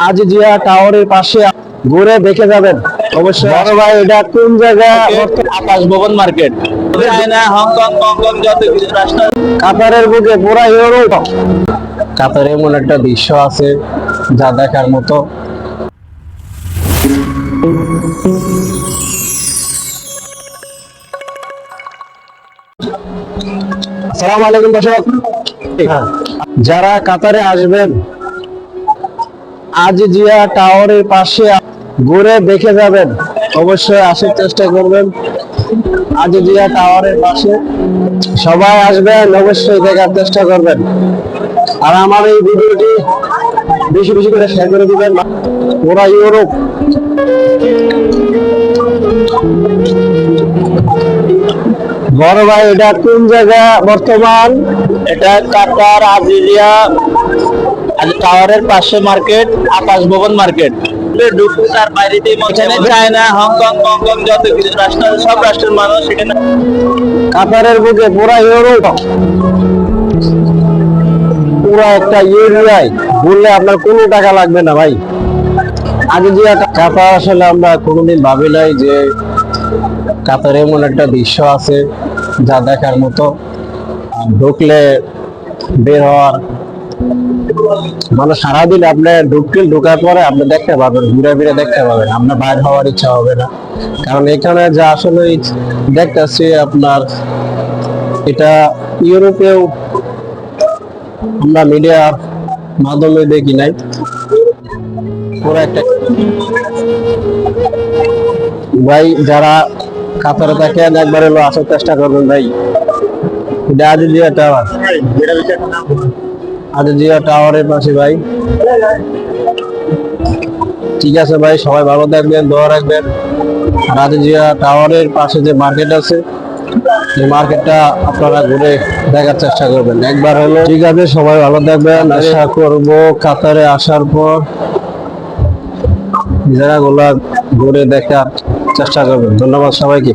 আজিজিয়া টাওয়ারের পাশে ঘুরে দেখে যাবেন অবশ্যই। বড় ভাই, এটা কোন জায়গা? আকাশ ভবন মার্কেট, চায়না, হংকং, মংকং, যত কিছু রাষ্ট্র। কাতারের বুকে পুরা ইউরোপ। কাতারে এমন একটা দৃশ্য আছে যা দেখার মতো। আসসালামু আলাইকুম দর্শক, যারা কাতারে আসবেন আজিজিয়া টাওয়ারের পাশে ঘুরে দেখে যাবেন, অবশ্যই আসার চেষ্টা করবেন। আজিজিয়া টাওয়ারের পাশে সবাই আসবেন, অবশ্যই দেখার চেষ্টা করবেন। আর আমার এই ভিডিওটি বেশি বেশি করে শেয়ার করে দিবেন। পুরা ইউরোপ। বড় ভাই, এটা কোন জায়গা বর্তমান? এটা কাতার আজিজিয়া টাওয়ারের পাশে মার্কেট, আকাশ ভবন মার্কেট। ঢুকতে তার বাইরেতেই এখানে চায়না, হংকং, মংকং, যত কিছু রাষ্ট্র, সব রাষ্ট্রের মানুষ এখানে। কাতারের বুকে পুরা ইউরোপ, পুরা একটা এরিয়ায় ঘুরলে আপনার কোনো টাকা লাগবে না ভাই। আগে যে কাতার আসলে আমরা কোনোদিন ভাবি নাই যে কাতারে এমন একটা দৃশ্য আছে যা দেখার মতো। ঢুকলে বের হওয়ার মানে সারাদিন আপনি ঢোকার পরে আপনি দেখতে পাবেন, ঘুরে ফিরে দেখতে পাবেন, আপনার বাইরে হওয়ার ইচ্ছা হবে না। কারণ এখানে যা আসলে দেখতেছি আপনার, এটা ইউরোপেও আমরা মিডিয়ার মাধ্যমে দেখি নাই। পুরো একটা ভাই, যারা কাতারে থাকেন একবার হলো আসার চেষ্টা করবেন ভাই। এটা আজিজিয়া টাওয়ার, আজিজিয়া টাওয়ারের পাশে ভাই। ঠিক আছে ভাই, সবাই ভালো থাকবেন, দোয়া রাখবেন। আর আজিজিয়া টাওয়ারের পাশে যে মার্কেট আছে, এই মার্কেটটা আপনারা ঘুরে দেখার চেষ্টা করবেন একবার হলো। ঠিক আছে, সবাই ভালো থাকবেন। আশা করব কাতারে আসার পর জায়গাগুলা ঘুরে দেখার চেষ্টা করবেন। ধন্যবাদ সবাইকে।